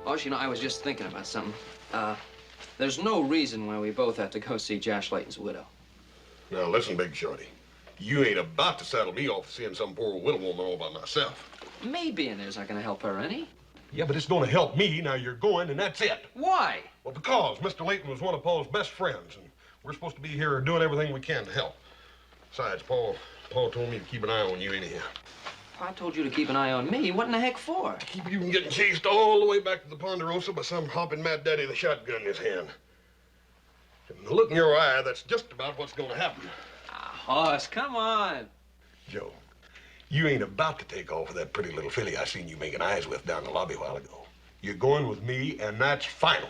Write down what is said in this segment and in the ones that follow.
Hoss, you know, I was just thinking about something. There's no reason why we both have to go see Josh Layton's widow. Now, listen, Big Shorty. You ain't about to saddle me off seeing some poor widow woman all by myself. Me being there's not gonna help her any. Yeah, but it's gonna help me. Now you're going, and that's it. Why? Well, because Mr. Layton was one of Paul's best friends, and we're supposed to be here doing everything we can to help. Besides, Paul told me to keep an eye on you anyhow. Pa told you to keep an eye on me. What in the heck for? To keep you from getting chased all the way back to the Ponderosa by some hopping mad daddy with a shotgun in his hand. And the look in your eye, that's just about what's gonna happen. Hoss, come on. Joe, you ain't about to take off with that pretty little filly I seen you making eyes with down the lobby a while ago. You're going with me, and that's final.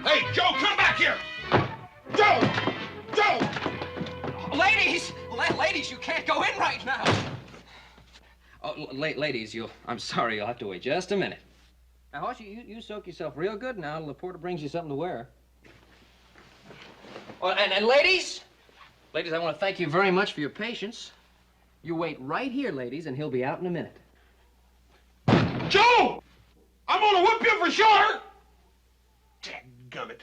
Hey, Joe, come back here! Joe! Joe! Ladies! Ladies, you can't go in right now. Oh, ladies, I'm sorry, you'll have to wait just a minute. Now, Hoss, you soak yourself real good now till the porter brings you something to wear. Oh, and ladies, I want to thank you very much for your patience. You wait right here, ladies, and he'll be out in a minute. Joe! I'm gonna whip you for sure! Dadgummit.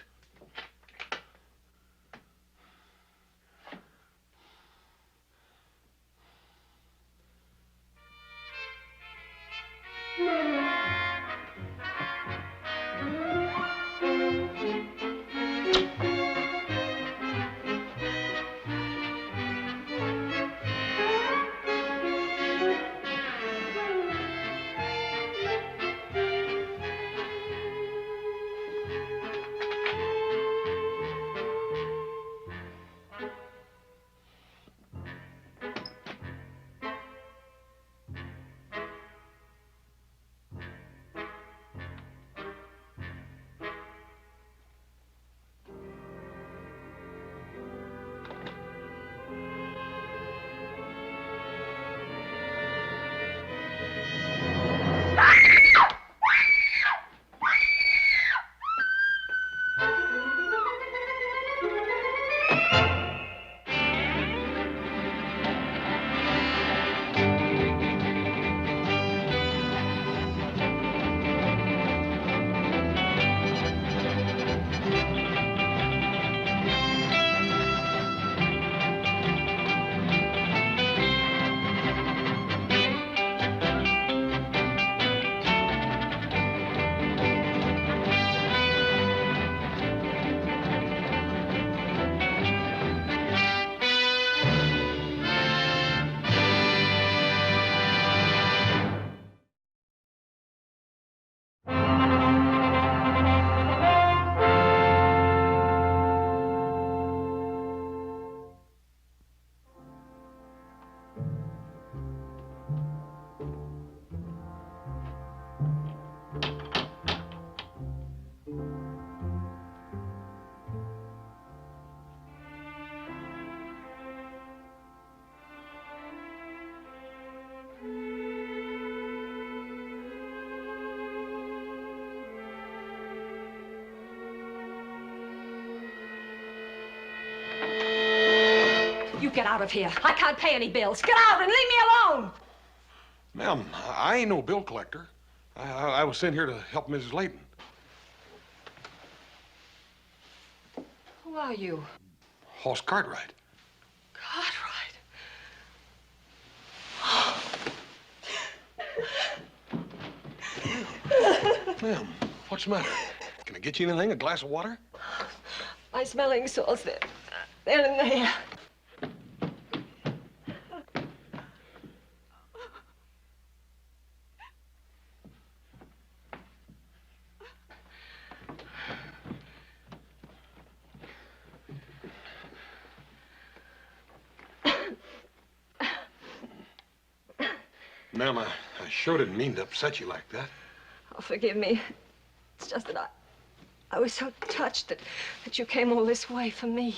You get out of here. I can't pay any bills. Get out and leave me alone. Ma'am, I ain't no bill collector. I was sent here to help Mrs. Layton. Who are you? Hoss Cartwright. Cartwright? Ma'am, what's the matter? Can I get you anything? A glass of water? My smelling salts, they're in there. Ma'am, I sure didn't mean to upset you like that. Oh, forgive me. It's just that I was so touched that you came all this way for me.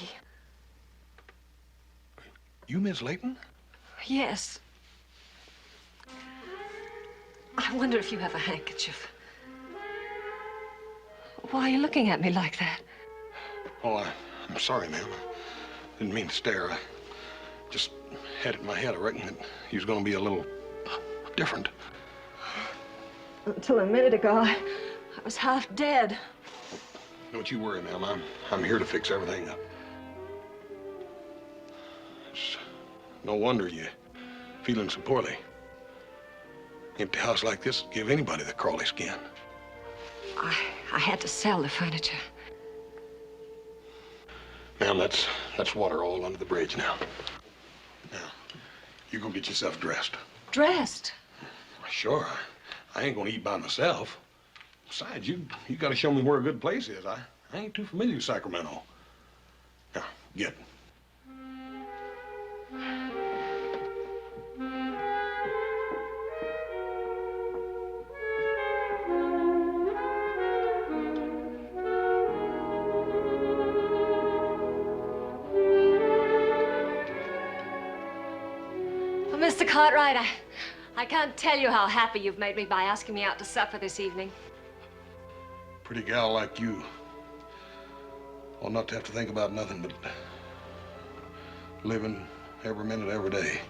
You Miss Layton? Yes. I wonder if you have a handkerchief. Why are you looking at me like that? Oh, I'm sorry, ma'am. I didn't mean to stare. Just had it in my head, I reckon, that he was going to be a little different. Until a minute ago, I was half dead. Don't you worry, ma'am. I'm here to fix everything up. It's no wonder you're feeling so poorly. Empty house like this would give anybody the crawly skin. I had to sell the furniture. Ma'am, that's water all under the bridge now. Now, you go get yourself dressed. Dressed? Sure. I ain't gonna eat by myself. Besides, you gotta show me where a good place is. I ain't too familiar with Sacramento. Now, get. Well, Mr. Cartwright, I can't tell you how happy you've made me by asking me out to supper this evening. Pretty gal like you ought not to have to think about nothing but living every minute, every day.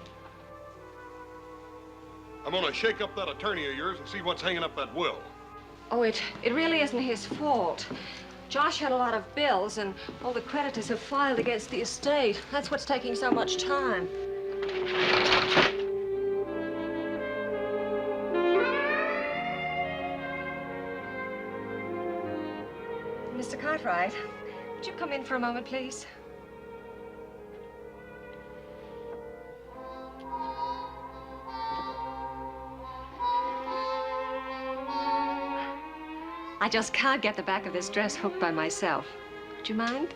I'm gonna shake up that attorney of yours and see what's hanging up that will. Oh, it really isn't his fault. Josh had a lot of bills, and all the creditors have filed against the estate. That's what's taking so much time. Mr. Cartwright, would you come in for a moment, please? I just can't get the back of this dress hooked by myself. Would you mind?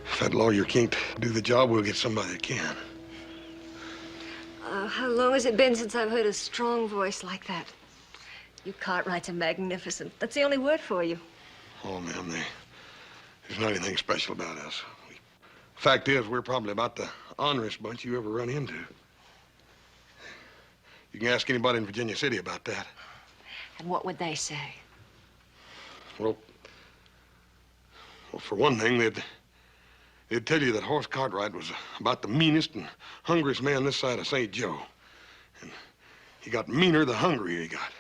If that lawyer can't do the job, we'll get somebody that can. How long has it been since I've heard a strong voice like that? You Cartwrights are magnificent. That's the only word for you. Oh, ma'am, there's not anything special about us. Fact is, we're probably about the honorest bunch you ever run into. You can ask anybody in Virginia City about that. And what would they say? Well, for one thing, they'd tell you that Hoss Cartwright was about the meanest and hungriest man this side of St. Joe. And he got meaner the hungrier he got.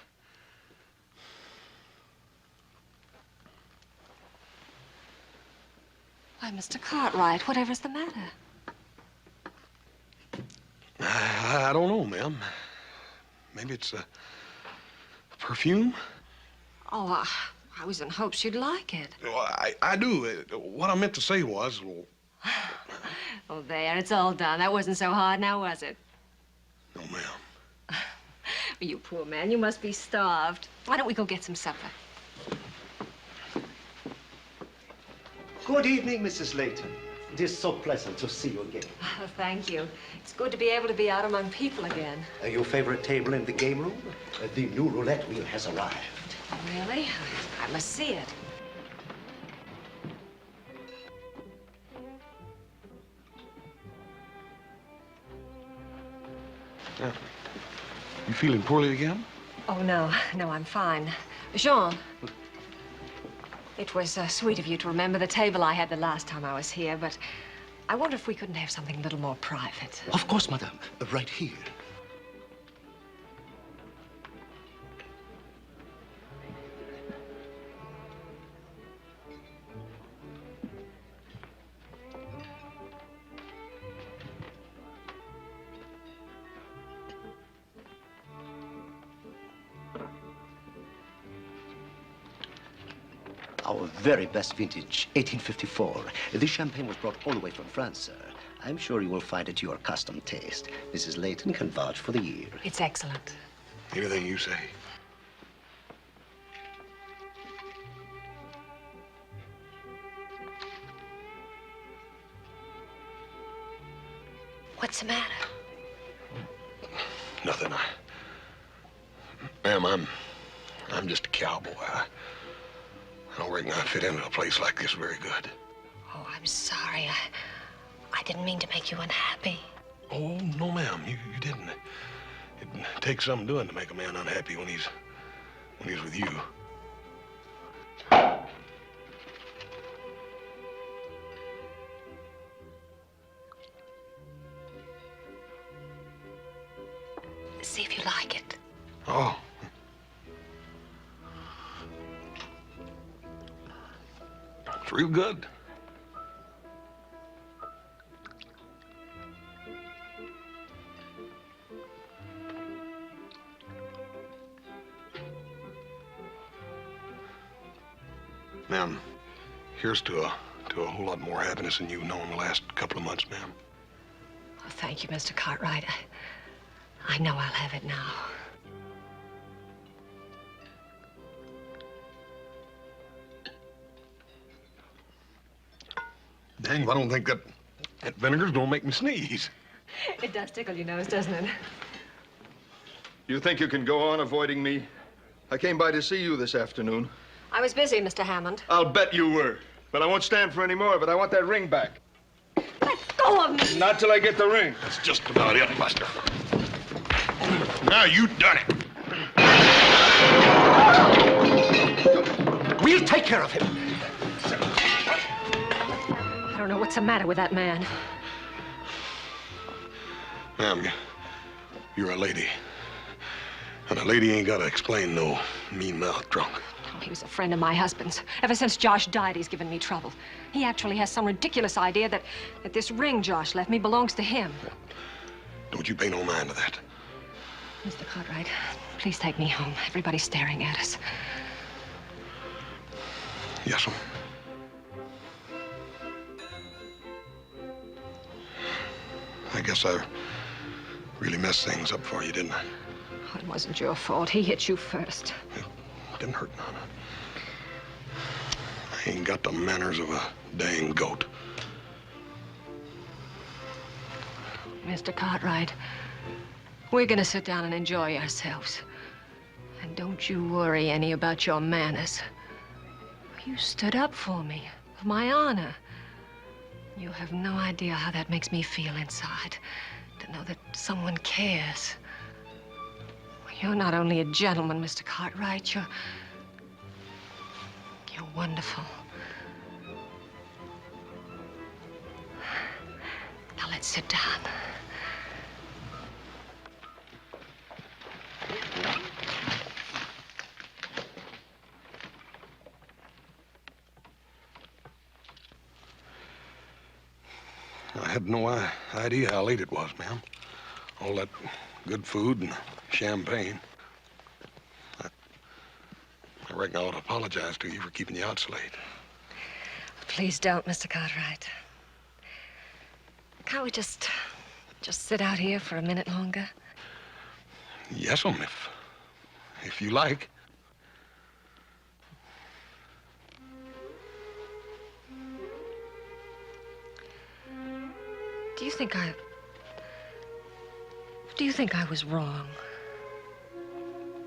Why, Mr. Cartwright, whatever's the matter? I don't know, ma'am. Maybe it's a perfume? Oh, I was in hopes you'd like it. Well, I do. What I meant to say was, well... Oh, there, it's all done. That wasn't so hard now, was it? No, ma'am. You poor man, you must be starved. Why don't we go get some supper? Good evening, Mrs. Layton. It is so pleasant to see you again. Oh, thank you. It's good to be able to be out among people again. Your favorite table in the game room? The new roulette wheel has arrived. Really? I must see it. Yeah. You feeling poorly again? Oh, no, I'm fine. Jean, it was sweet of you to remember the table I had the last time I was here, but I wonder if we couldn't have something a little more private. Of course, madame. Right here. Our very best vintage, 1854. This champagne was brought all the way from France, sir. I'm sure you will find it to your custom taste. Mrs. Layton can vouch for the year. It's excellent. Anything you say. What's the matter? Nothing. Ma'am, I'm just a cowboy. I don't reckon I fit into a place like this very good. Oh, I'm sorry. I didn't mean to make you unhappy. Oh, no, ma'am, you didn't. It takes some doing to make a man unhappy when he's with you. See if you like it. Oh. It's real good. Ma'am, here's to a whole lot more happiness than you've known the last couple of months, ma'am. Oh, thank you, Mr. Cartwright. I know I'll have it now. Dang, I don't think that vinegar's gonna make me sneeze. It does tickle your nose, doesn't it? You think you can go on avoiding me? I came by to see you this afternoon. I was busy, Mr. Hammond. I'll bet you were. But I won't stand for any more of it. I want that ring back. Let go of me! Not till I get the ring. That's just about it, Buster. Now you done it. We'll take care of him. I don't know what's the matter with that man. Ma'am, you're a lady. And a lady ain't gotta explain no mean-mouthed drunk. Oh, he was a friend of my husband's. Ever since Josh died, he's given me trouble. He actually has some ridiculous idea that this ring Josh left me belongs to him. Don't you pay no mind to that. Mr. Cartwright, please take me home. Everybody's staring at us. Yes, ma'am. I guess I really messed things up for you, didn't I? Oh, it wasn't your fault. He hit you first. It didn't hurt none. I ain't got the manners of a dang goat. Mr. Cartwright, we're gonna sit down and enjoy ourselves. And don't you worry any about your manners. You stood up for me, for my honor. You have no idea how that makes me feel inside, to know that someone cares. You're not only a gentleman, Mr. Cartwright, you're wonderful. Now let's sit down. I had no idea how late it was, ma'am. All that good food and champagne. I reckon I ought to apologize to you for keeping you out so late. Please don't, Mr. Cartwright. Can't we just sit out here for a minute longer? Yes, ma'am, if you like. Do you think I was wrong?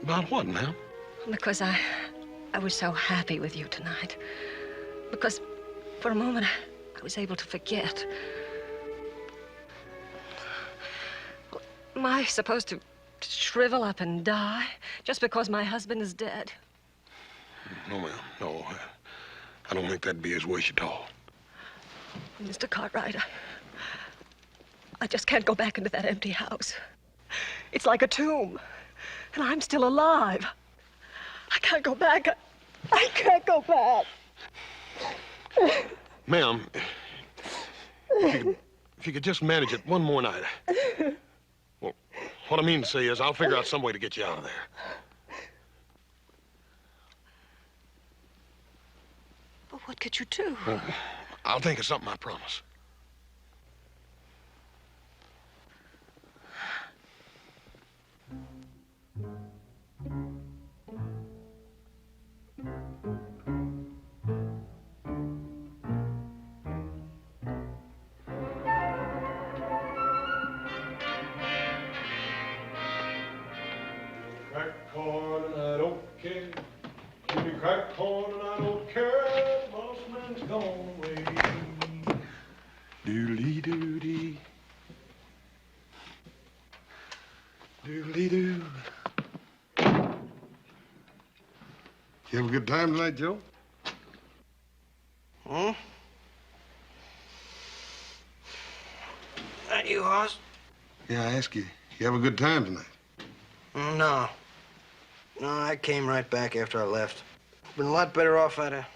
About what, ma'am? Because I was so happy with you tonight. Because for a moment I was able to forget. Am I supposed to shrivel up and die just because my husband is dead? No, ma'am, no. I don't think that'd be his wish at all. Mr. Cartwright, I just can't go back into that empty house. It's like a tomb, and I'm still alive. I can't go back. I can't go back. Ma'am, if you could just manage it one more night. Well, what I mean to say is I'll figure out some way to get you out of there. But what could you do? I'll think of something, I promise. Crack corn and I don't care. Give me crack corn and I don't care. Boss man's gone away. Doodly doody. Doodly-doo. You have a good time tonight, Joe? Hmm? That you, Hoss? Yeah, I ask you. You have a good time tonight? No. No, I came right back after I left. Been a lot better off I'd have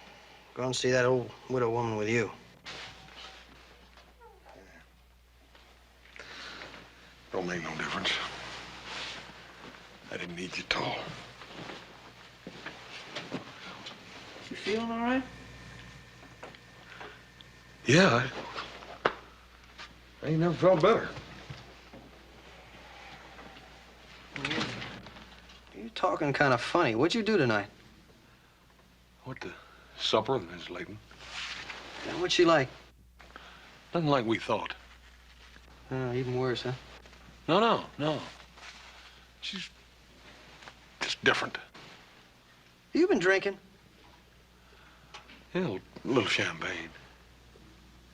gone and see that old widow woman with you. Don't make no difference. I didn't need you at all. You feeling all right? Yeah, I ain't never felt better. You're talking kind of funny. What'd you do tonight? What, the supper with Mrs. Layton? Yeah, what's she like? Nothing like we thought. Oh, even worse, huh? No. She's just different. You been drinking? Yeah, a little champagne.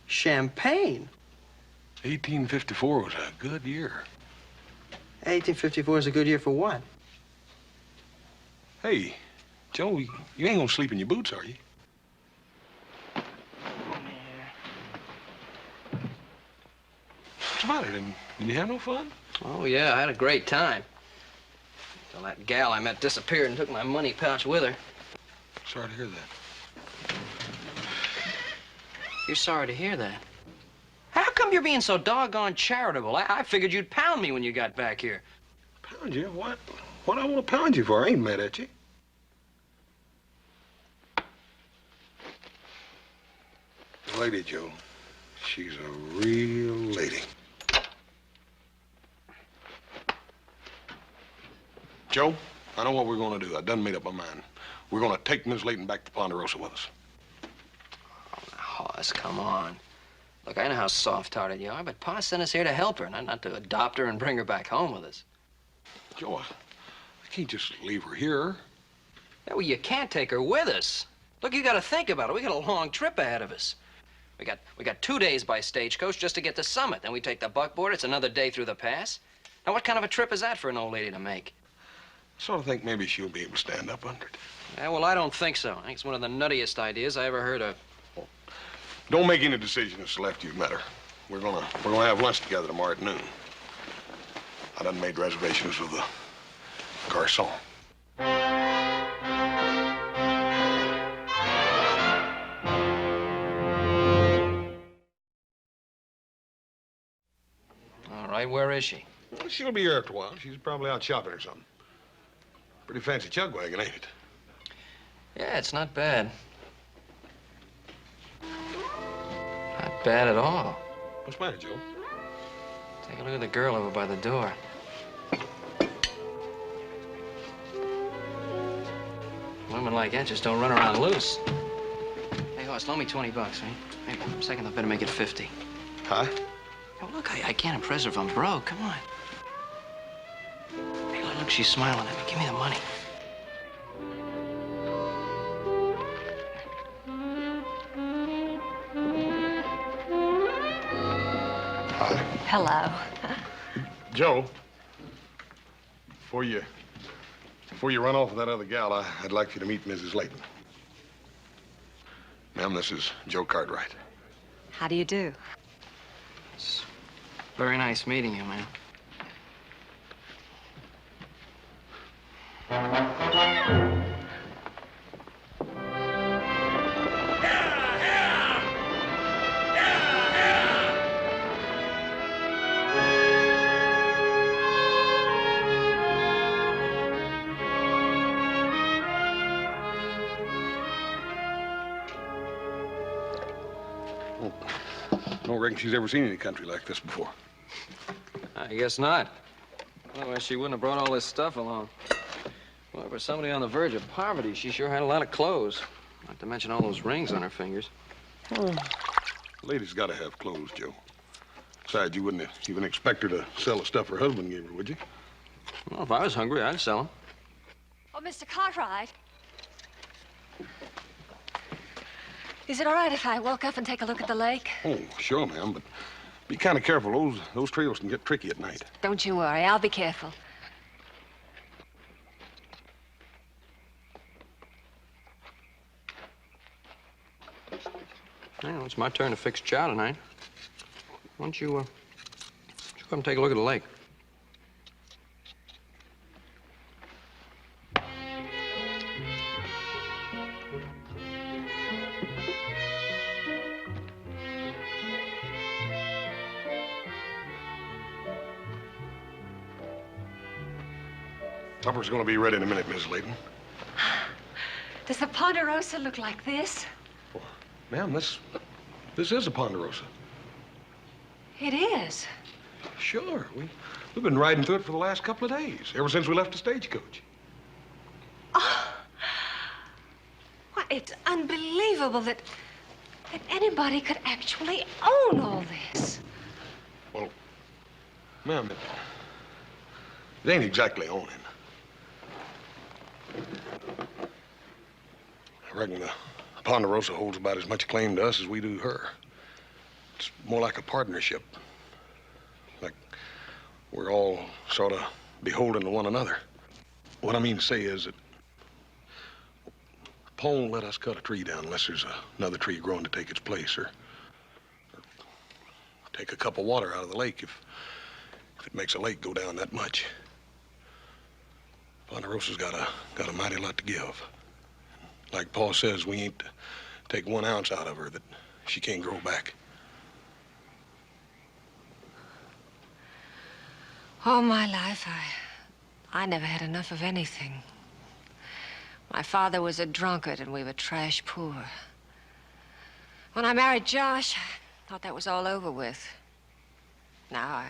Champagne? 1854 was a good year. 1854 is a good year for what? Hey, Joe, you ain't gonna sleep in your boots, are you? What's about it? Didn't you have no fun? Oh, yeah, I had a great time. Till that gal I met disappeared and took my money pouch with her. Sorry to hear that. You're sorry to hear that. How come you're being so doggone charitable? I figured you'd pound me when you got back here. Pound you? What? What I want to pound you for? I ain't mad at you. The lady, Joe. She's a real lady. Joe, I know what we're going to do. I done made up my mind. We're going to take Miss Layton back to Ponderosa with us. Oh, now, Hoss, come on. Look, I know how soft-hearted you are, but Pa sent us here to help her, not to adopt her and bring her back home with us. Joe, I can't just leave her here. Yeah, well, you can't take her with us. Look, you got to think about it. We got a long trip ahead of us. We got 2 days by stagecoach just to get to Summit. Then we take the buckboard. It's another day through the pass. Now, what kind of a trip is that for an old lady to make? I sort of think maybe she'll be able to stand up under it. Yeah, well, I don't think so. I think it's one of the nuttiest ideas I ever heard of. Don't make any decision that's left you've met her. We're gonna have lunch together tomorrow at noon. I done made reservations with the garçon. All right, where is she? Well, she'll be here after a while. She's probably out shopping or something. Pretty fancy chug wagon, ain't it? Yeah, it's not bad. Not bad at all. What's the matter, Joe? Take a look at the girl over by the door. Women like that just don't run around loose. Hey, Hoss, loan me 20 bucks, right? Hey, for a second, I better make it 50. Huh? Oh, look, I can't impress her if I'm broke. Come on. Hey, look, she's smiling at me. Give me the money. Hi. Hello. Joe, before you run off with that other gal, I'd like you to meet Mrs. Layton. Ma'am, this is Joe Cartwright. How do you do? It's very nice meeting you, man. Don't reckon she's ever seen any country like this before. I guess not. Otherwise, she wouldn't have brought all this stuff along. Well, for somebody on the verge of poverty, she sure had a lot of clothes. Not to mention all those rings on her fingers. Lady's got to have clothes, Joe. Besides, you wouldn't even expect her to sell the stuff her husband gave her, would you? Well, if I was hungry, I'd sell them. Oh, Mr. Cartwright. Is it all right if I woke up and take a look at the lake? Oh, sure, ma'am, but be kind of careful. Those trails can get tricky at night. Don't you worry. I'll be careful. Well, it's my turn to fix chow tonight. Why don't you come take a look at the lake? Supper's gonna be ready in a minute, Mrs. Layton. Does the Ponderosa look like this? Ma'am, this is a Ponderosa. It is. Sure. We've been riding through it for the last couple of days, ever since we left the stagecoach. Oh. Why, it's unbelievable that anybody could actually own all this. Well, ma'am, it ain't exactly owning. I reckon the Ponderosa holds about as much claim to us as we do her. It's more like a partnership. Like we're all sort of beholden to one another. What I mean to say is that Paul won't let us cut a tree down unless there's another tree growing to take its place, or take a cup of water out of the lake if it makes a lake go down that much. Ponderosa's got a mighty lot to give. Like Paul says, we ain't to take 1 ounce out of her that she can't grow back. All my life, I never had enough of anything. My father was a drunkard and we were trash poor. When I married Josh, I thought that was all over with. Now,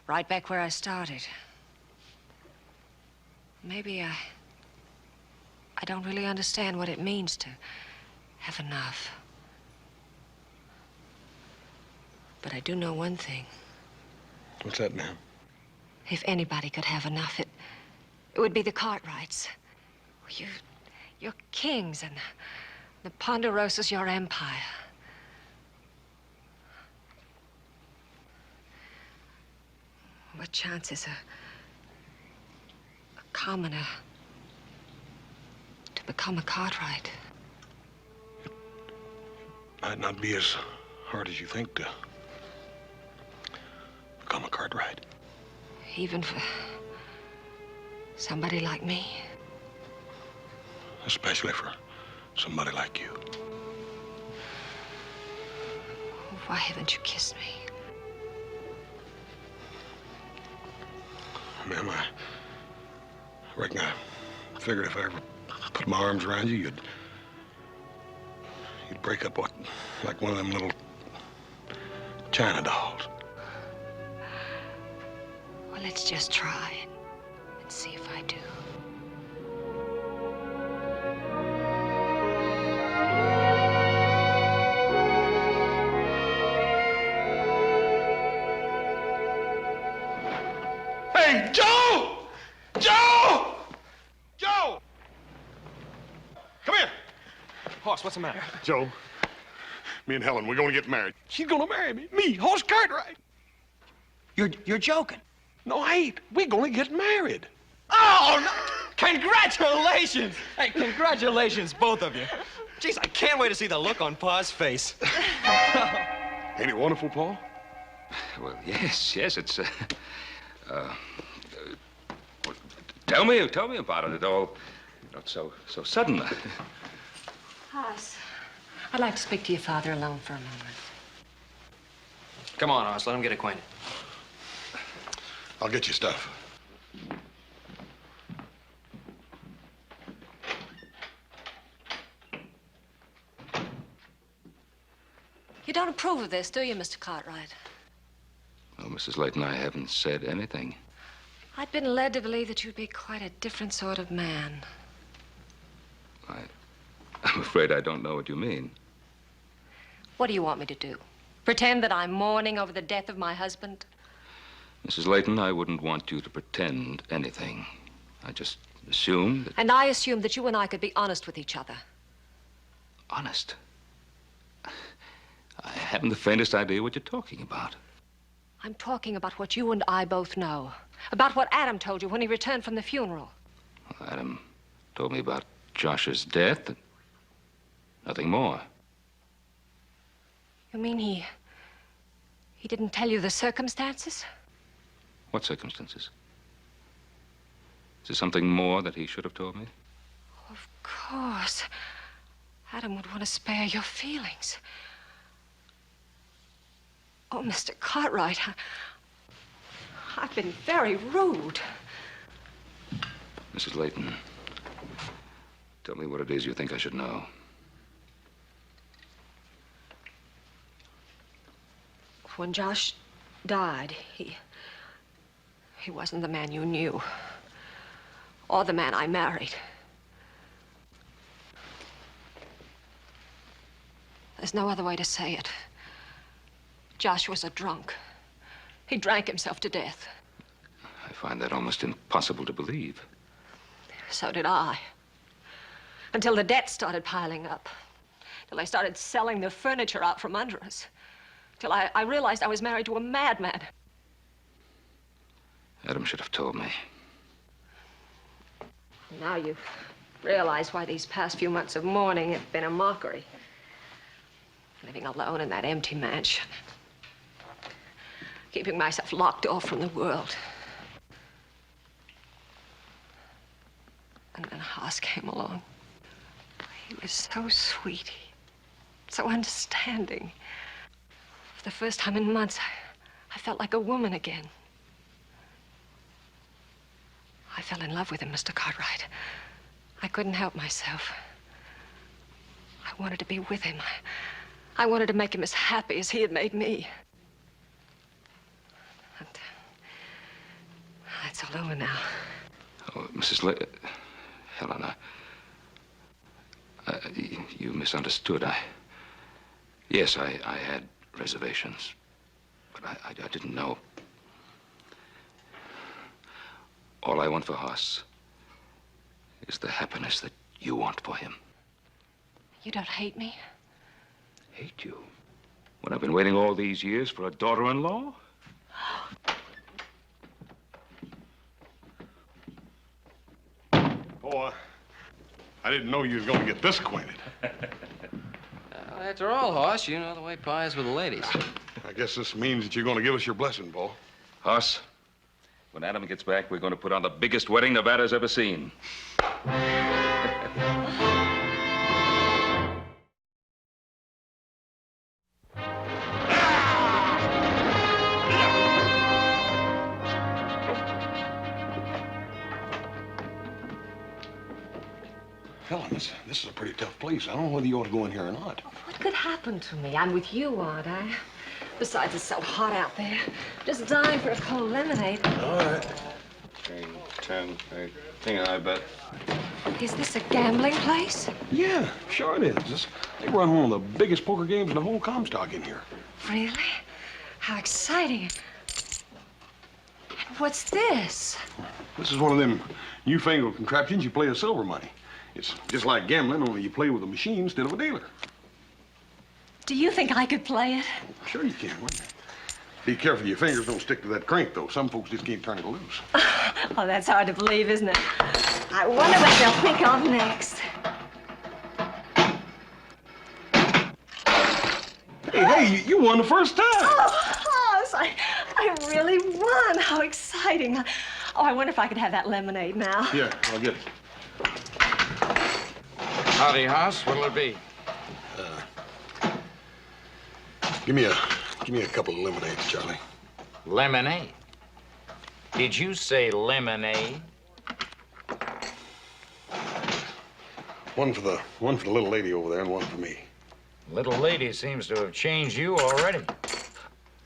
right back where I started. Maybe I don't really understand what it means to have enough. But I do know one thing. What's that, ma'am? If anybody could have enough, it would be the Cartwrights. You're kings, and the Ponderosa's your empire. What chance is a commoner to become a Cartwright? It might not be as hard as you think to become a Cartwright. Even for somebody like me? Especially for somebody like you. Why haven't you kissed me? Ma'am, I reckon I figured if I ever put my arms around you, you'd break up like one of them little China dolls. Well, let's just try and see if I do. Hey, Joe! Joe! Joe! Come here. Hoss, what's the matter? Joe, me and Helen, we're gonna get married. She's gonna marry me. Me, Hoss Cartwright. You're joking. No, I ain't. We're gonna get married. Oh, no. Congratulations! Hey, congratulations, both of you. Jeez, I can't wait to see the look on Pa's face. Ain't it wonderful, Paul? Well, yes, it's, tell me about it. It all, so sudden. Hoss, I'd like to speak to your father alone for a moment. Come on, Hoss, let him get acquainted. I'll get you stuff. You don't approve of this, do you, Mr. Cartwright? Oh, Mrs. Layton, I haven't said anything. I'd been led to believe that you'd be quite a different sort of man. I'm afraid I don't know what you mean. What do you want me to do? Pretend that I'm mourning over the death of my husband? Mrs. Layton, I wouldn't want you to pretend anything. I just assumed that... And I assumed that you and I could be honest with each other. Honest? I haven't the faintest idea what you're talking about. I'm talking about what you and I both know. About what Adam told you when he returned from the funeral. Well, Adam told me about Josh's death and nothing more. You mean he didn't tell you the circumstances? What circumstances? Is there something more that he should have told me? Of course. Adam would want to spare your feelings. Oh, Mr. Cartwright, I've been very rude. Mrs. Layton, tell me what it is you think I should know. When Josh died, he wasn't the man you knew, or the man I married. There's no other way to say it. Josh was a drunk. He drank himself to death. I find that almost impossible to believe. So did I. Until the debt started piling up. Till they started selling the furniture out from under us. Till I realized I was married to a madman. Adam should have told me. Now you realize why these past few months of mourning have been a mockery. Living alone in that empty mansion. Keeping myself locked off from the world. And then Hoss came along. He was so sweet, so understanding. For the first time in months, I felt like a woman again. I fell in love with him, Mr. Cartwright. I couldn't help myself. I wanted to be with him. I wanted to make him as happy as he had made me. And it's all over now. Oh, Helen, you misunderstood. Yes, I had reservations, but I didn't know. All I want for Hoss is the happiness that you want for him. You don't hate me? Hate you? When I've been waiting all these years for a daughter-in-law? Oh, I didn't know you was going to get this acquainted. After all, Hoss, you know the way pie is with the ladies. I guess this means that you're going to give us your blessing, Paul. Hoss, when Adam gets back, we're going to put on the biggest wedding Nevada's ever seen. Helen, this is a pretty tough place. I don't know whether you ought to go in here or not. What could happen to me? I'm with you, aren't I? Besides, it's so hot out there. Just dying for a cold lemonade. All right. 10, 18, I bet. Is this a gambling place? Yeah, sure it is. They run one of the biggest poker games in the whole Comstock in here. Really? How exciting. And what's this? This is one of them newfangled contraptions you play with silver money. It's just like gambling, only you play with a machine instead of a dealer. Do you think I could play it? Sure you can. Be careful your fingers don't stick to that crank, though. Some folks just can't turn it loose. Oh, that's hard to believe, isn't it? I wonder what they'll pick on next. Hey, you won the first time. Oh, Hoss, I really won. How exciting. Oh, I wonder if I could have that lemonade now. Yeah, I'll get it. Howdy, Hoss. What'll it be? Give me a couple of lemonades, Charlie. Lemonade. Did you say lemonade? One for the little lady over there and one for me. Little lady seems to have changed you already.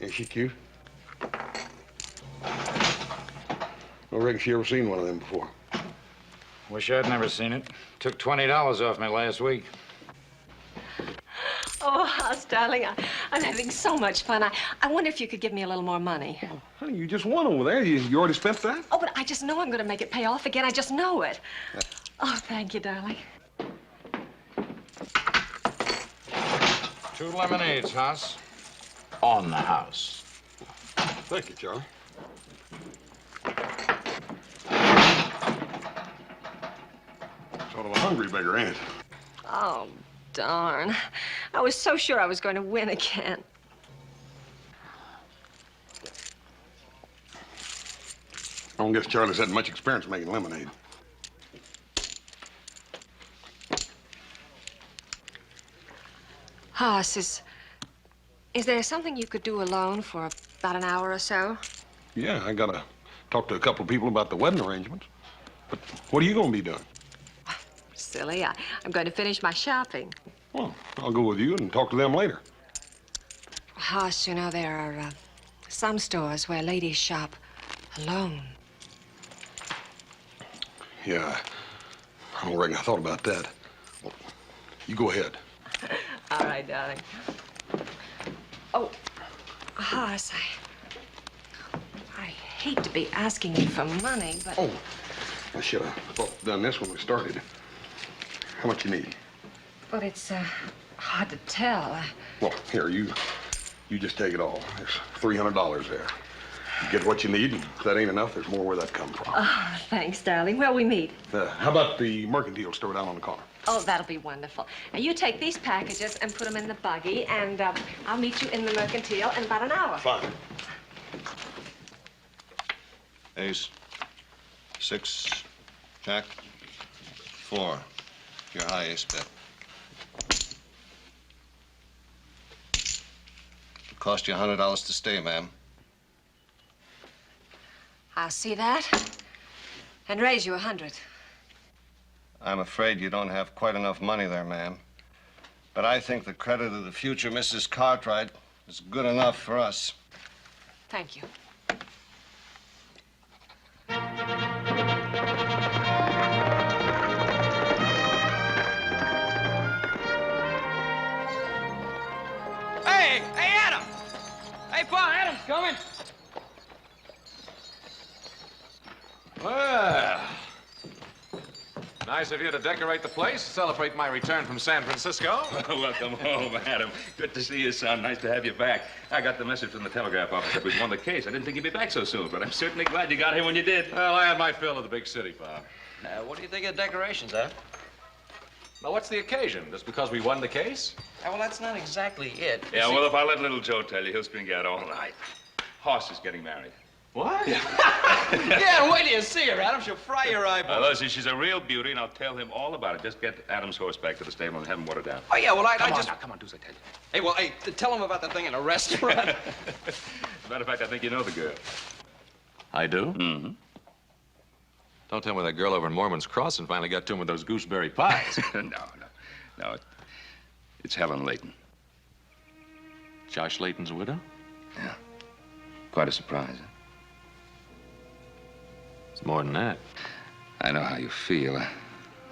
Ain't she cute? I reckon she ever seen one of them before. Wish I'd never seen it. Took $20 off me last week. Oh, Hoss, darling, I'm having so much fun. I wonder if you could give me a little more money. Honey, you just won over there. You already spent that? Oh, but I just know I'm going to make it pay off again. I just know it. Oh, thank you, darling. 2 lemonades, Hoss. On the house. Thank you, Charlie. Sort of a hungry beggar, ain't it? Oh, darn. I was so sure I was going to win again. I don't guess Charlie's had much experience making lemonade. Hoss, is there something you could do alone for about an hour or so? Yeah, I gotta talk to a couple of people about the wedding arrangements. But what are you gonna be doing? Silly, I'm going to finish my shopping. Well, I'll go with you and talk to them later. Hoss, you know, there are some stores where ladies shop alone. Yeah, I don't reckon I thought about that. Well, you go ahead. All right, darling. Oh, Hoss, I hate to be asking you for money, but... Oh, I should have done this when we started. How much you need? But it's hard to tell. Well, here, you just take it all. There's $300 there. You get what you need, and if that ain't enough, there's more where that comes from. Oh, thanks, darling. Where'll we meet? How about the mercantile store down on the corner? Oh, that'll be wonderful. Now, you take these packages and put them in the buggy, and I'll meet you in the mercantile in about an hour. Fine. Ace. 6. Jack. 4. Your high ace bet. It cost you $100 to stay, ma'am. I'll see that and raise you 100. I'm afraid you don't have quite enough money there, ma'am. But I think the credit of the future Mrs. Cartwright is good enough for us. Thank you. Hey, Adam! Hey, Pa, Adam's coming. Well, nice of you to decorate the place, celebrate my return from San Francisco. Welcome home, Adam. Good to see you, son. Nice to have you back. I got the message from the telegraph office that we'd won the case. I didn't think you'd be back so soon, but I'm certainly glad you got here when you did. Well, I had my fill of the big city, Bob. What do you think of the decorations, Adam? Now, what's the occasion? Just because we won the case? Well, that's not exactly it. Yeah, well, if I let little Joe tell you, he'll string you out all night. Hoss is getting married. What? Yeah, wait till you see her, Adam. She'll fry your eyeballs. Listen, she's a real beauty, and I'll tell him all about it. Just get Adam's horse back to the stable and have him watered down. Oh, yeah, well, I just... Come on, do as I tell you. Hey, well, hey, tell him about the thing in the restaurant. As a matter of fact, I think you know the girl. I do? Mm-hmm. Don't tell me that girl over in Mormon's Crossing finally got to him with those gooseberry pies. No. It's Helen Layton. Josh Layton's widow? Yeah. Quite a surprise, huh? It's more than that. I know how you feel. A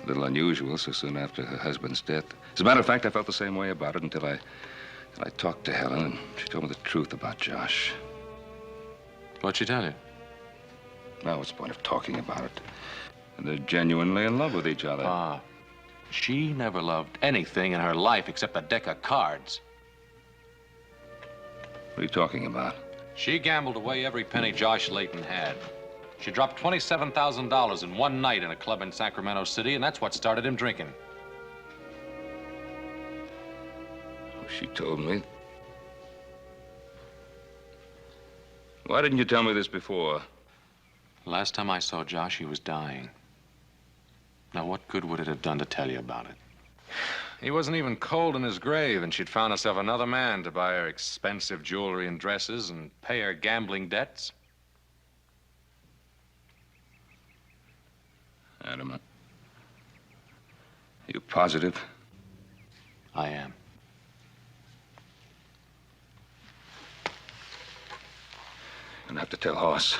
little unusual so soon after her husband's death. As a matter of fact, I felt the same way about it until I talked to Helen, and she told me the truth about Josh. What'd she tell you? Now, what's the point of talking about it? And they're genuinely in love with each other. She never loved anything in her life except a deck of cards. What are you talking about? She gambled away every penny Josh Layton had. She dropped $27,000 in one night in a club in Sacramento City, and that's what started him drinking. She told me. Why didn't you tell me this before? Last time I saw Josh, he was dying. Now, what good would it have done to tell you about it? He wasn't even cold in his grave, and she'd found herself another man to buy her expensive jewelry and dresses and pay her gambling debts. Adam, are you positive? I am. You're gonna have to tell Hoss.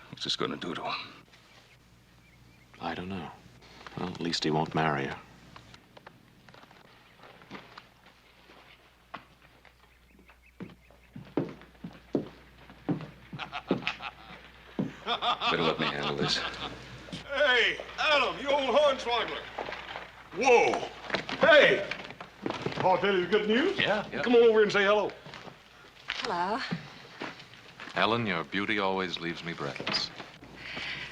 What's this gonna do to him? I don't know. Well, at least he won't marry her. Better let me handle this. Hey, Adam, you old hornswoggler. Whoa. Hey. I'll tell you the good news. Yeah. Come on over and say hello. Hello. Helen, your beauty always leaves me breathless.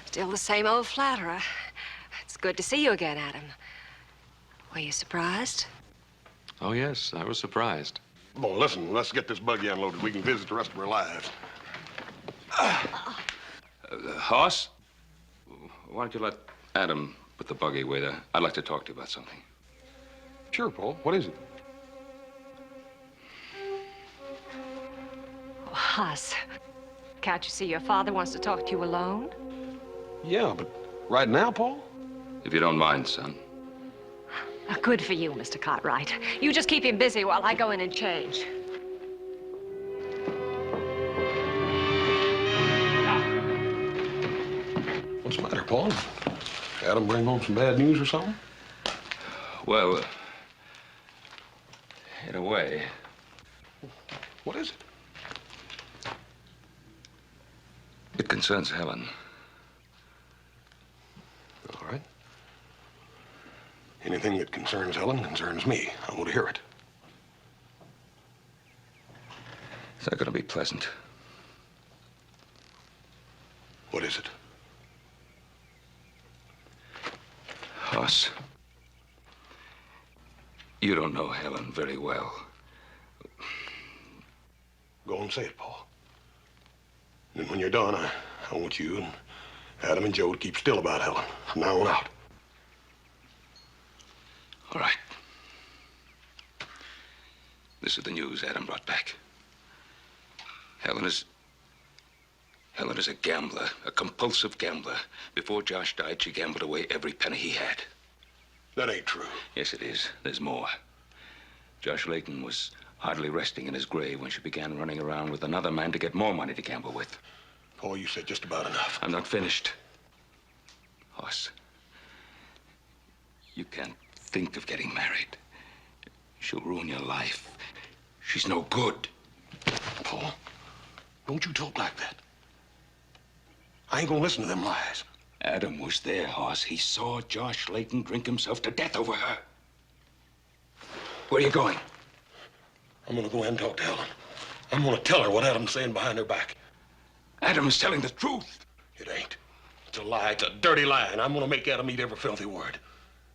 Still the same old flatterer. It's It's good to see you again, Adam. Were you surprised? Oh, yes, I was surprised. Boy, listen, let's get this buggy unloaded. We can visit the rest of our lives. Hoss, why don't you let Adam put the buggy away there? I'd like to talk to you about something. Sure, Paul. What is it? Oh, Hoss, can't you see your father wants to talk to you alone? Yeah, but right now, Paul? If you don't mind, son. Good for you, Mr. Cartwright. You just keep him busy while I go in and change. What's the matter, Paul? Adam bring home some bad news or something? Well, in a way. What is it? It concerns Helen. All right. Anything that concerns Helen concerns me. I want to hear it. It's not going to be pleasant. What is it? Hoss, you don't know Helen very well. Go and say it, Paul. And when you're done, I want you and Adam and Joe to keep still about Helen from now on out. All right. This is the news Adam brought back. Helen is a gambler, a compulsive gambler. Before Josh died, she gambled away every penny he had. That ain't true. Yes, it is. There's more. Josh Layton was hardly resting in his grave when she began running around with another man to get more money to gamble with. Paul, you said just about enough. I'm not finished. Hoss, you can't think of getting married. She'll ruin your life. She's no good. Paul, don't you talk like that. I ain't gonna listen to them lies. Adam was there, Hoss. He saw Josh Layton drink himself to death over her. Where are you going? I'm gonna go ahead and talk to Helen. I'm gonna tell her what Adam's saying behind her back. Adam is telling the truth. It ain't. It's a lie. It's a dirty lie, and I'm gonna make Adam eat every filthy word.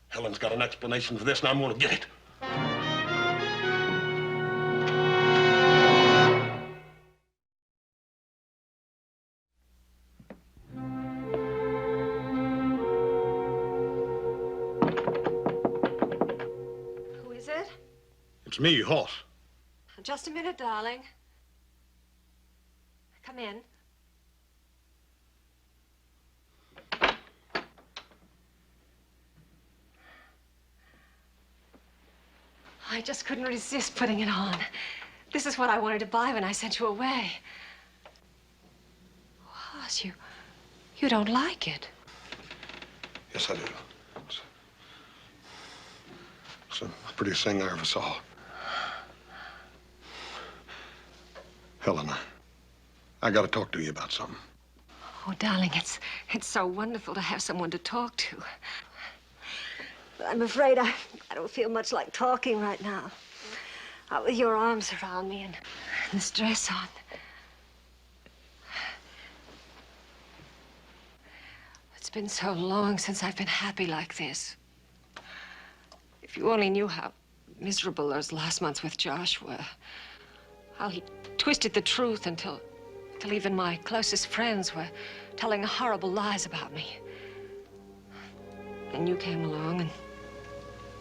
Helen's got an explanation for this, and I'm gonna get it. Who is it? It's me, Hoss. Just a minute, darling. Come in. I just couldn't resist putting it on. This is what I wanted to buy when I sent you away. Hoss, you don't like it. Yes, I do. It's the prettiest thing I ever saw. Helen, I gotta talk to you about something. Oh, darling, it's so wonderful to have someone to talk to. But I'm afraid I don't feel much like talking right now. Out with your arms around me and this dress on. It's been so long since I've been happy like this. If you only knew how miserable those last months with Josh were. How he twisted the truth until even my closest friends were telling horrible lies about me. And you came along, and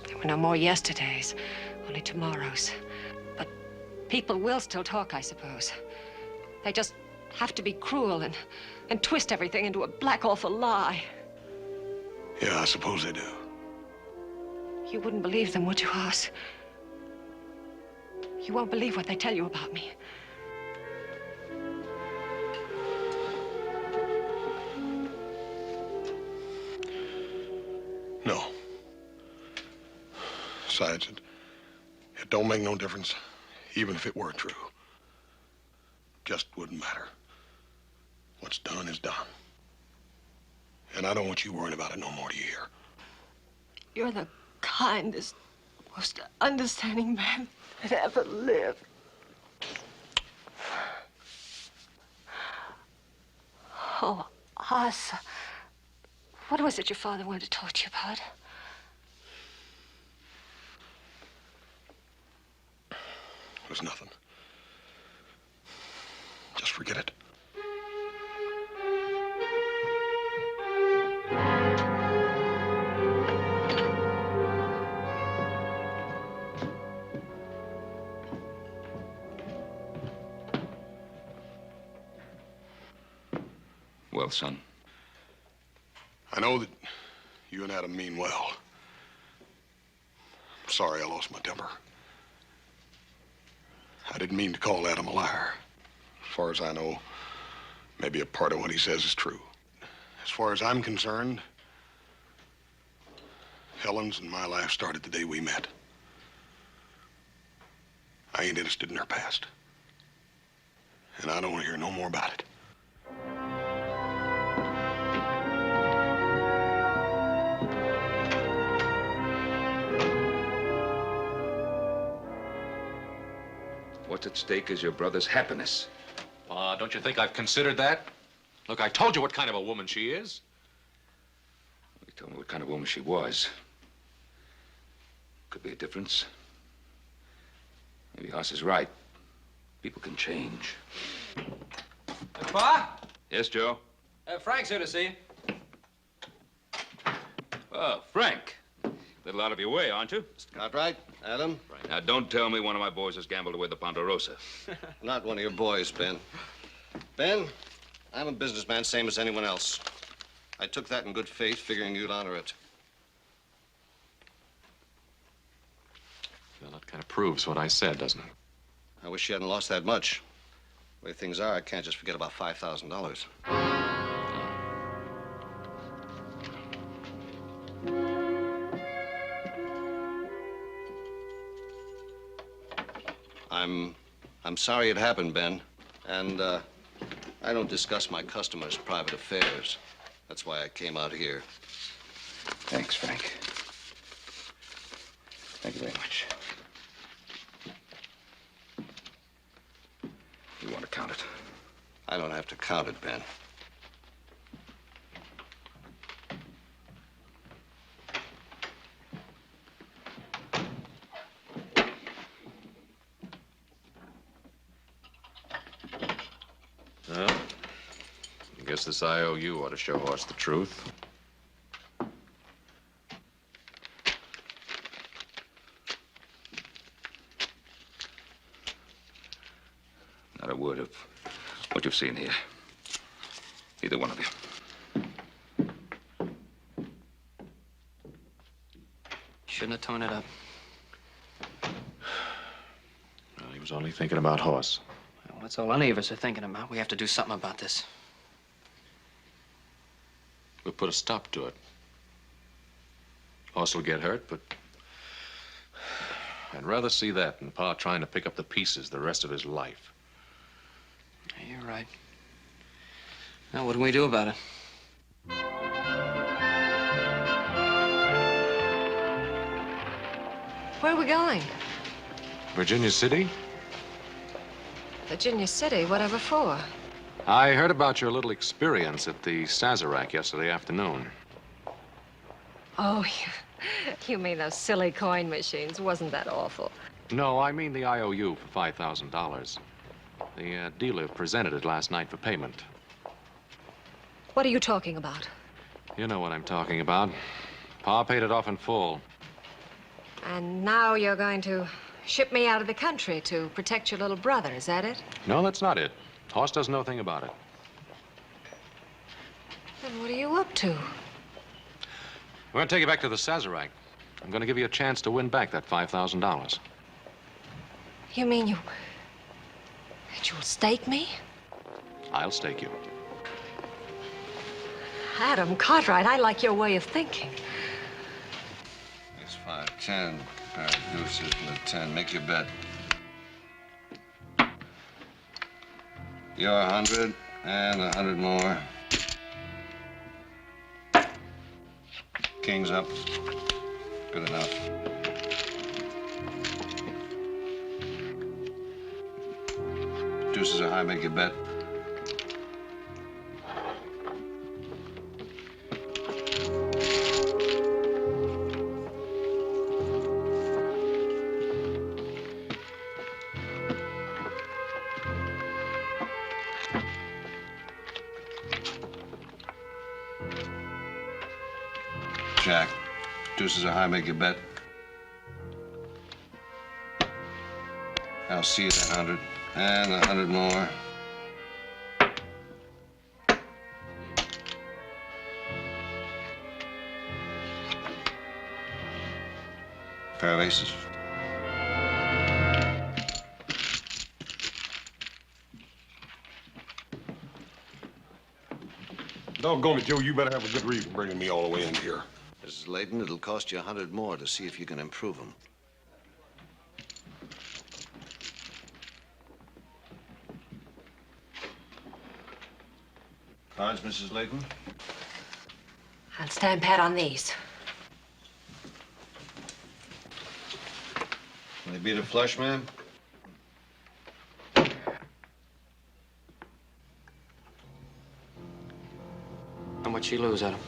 there were no more yesterdays, only tomorrows. But people will still talk, I suppose. They just have to be cruel and twist everything into a black, awful lie. Yeah, I suppose they do. You wouldn't believe them, would you, Hoss? You won't believe what they tell you about me. No. Besides, it don't make no difference, even if it were true. Just wouldn't matter. What's done is done. And I don't want you worrying about it no more, do you hear? You're the kindest, most understanding man that ever lived. Oh, Hoss, What was it your father wanted to talk to you about? It was nothing. Just forget it. Well, son. I know that you and Adam mean well. I'm sorry I lost my temper. I didn't mean to call Adam a liar. As far as I know, maybe a part of what he says is true. As far as I'm concerned, Helen's and my life started the day we met. I ain't interested in her past. And I don't want to hear no more about it. What's at stake is your brother's happiness. Don't you think I've considered that? Look, I told you what kind of a woman she is. You told me what kind of woman she was. Could be a difference. Maybe Hoss is right. People can change. Pa? Yes, Joe? Frank's here to see you. Oh, Frank. A little out of your way, aren't you? Mr. Cartwright, Adam. Now, don't tell me one of my boys has gambled away the Ponderosa. Not one of your boys, Ben. Ben, I'm a businessman, same as anyone else. I took that in good faith, figuring you'd honor it. Well, that kind of proves what I said, doesn't it? I wish you hadn't lost that much. The way things are, I can't just forget about $5,000. I'm sorry it happened, Ben. And, I don't discuss my customers' private affairs. That's why I came out here. Thanks, Frank. Thank you very much. You want to count it? I don't have to count it, Ben. Well, I guess this IOU ought to show us the truth. Not a word of what you've seen here. Either one of you. Shouldn't have torn it up. Well, he was only thinking about Hoss. Well, that's all any of us are thinking about. We have to do something about this. We'll put a stop to it. Hoss will get hurt, but I'd rather see that than Pa trying to pick up the pieces the rest of his life. Yeah, you're right. Now, what do we do about it? Where are we going? Virginia City? Virginia City, whatever for? I heard about your little experience at the Sazerac yesterday afternoon. Oh, you mean those silly coin machines. Wasn't that awful? No, I mean the IOU for $5,000. The dealer presented it last night for payment. What are you talking about? You know what I'm talking about. Pa paid it off in full. And now you're going to ship me out of the country to protect your little brother, is that it? No, that's not it. Hoss doesn't know a thing about it. Then what are you up to? We're going to take you back to the Sazerac. I'm going to give you a chance to win back that $5,000. You mean that you'll stake me? I'll stake you. Adam Cartwright, I like your way of thinking. It's 5-10. Pair of deuces and a 10. Make your bet. You're 100 and 100 more. King's up. Good enough. Deuces are high. Make your bet. Jack. Deuces are high, make your bet. I'll see you at 100. And 100 more. Pair of aces. Doggone it, Joe, you better have a good reason bringing me all the way in here. Mrs. Layton, it'll cost you 100 more to see if you can improve them. Cards, Mrs. Layton? I'll stand pat on these. They beat a flush, ma'am? How much you lose, Adam?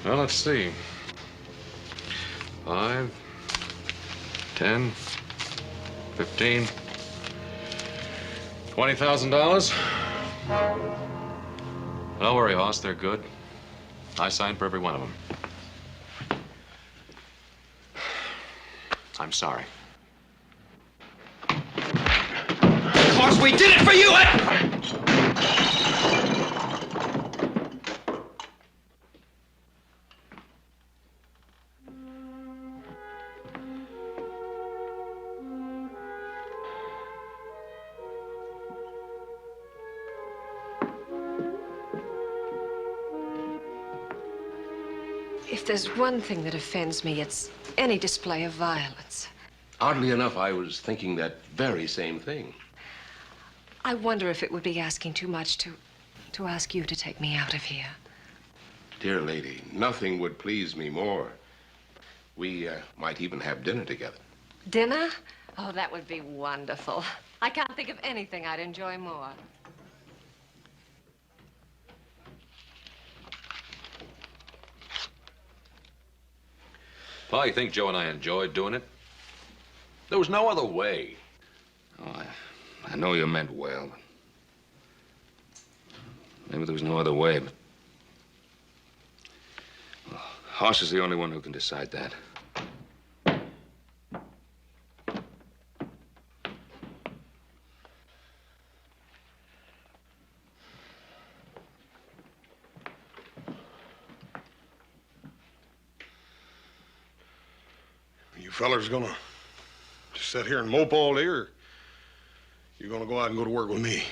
Well, let's see. 5, 10, 15, $20,000. Don't worry, Hoss, they're good. I signed for every one of them. I'm sorry. Of course, we did it for you! If there's one thing that offends me, it's any display of violence. Oddly enough, I was thinking that very same thing. I wonder if it would be asking too much to ask you to take me out of here. Dear lady, nothing would please me more. We might even have dinner together. Dinner? Oh, that would be wonderful. I can't think of anything I'd enjoy more. Pa, you think Joe and I enjoyed doing it? There was no other way. Oh, I know you meant well. Maybe there was no other way, but... Well, Hoss is the only one who can decide that. You fellers gonna just sit here and mope all day, or you gonna go out and go to work with me?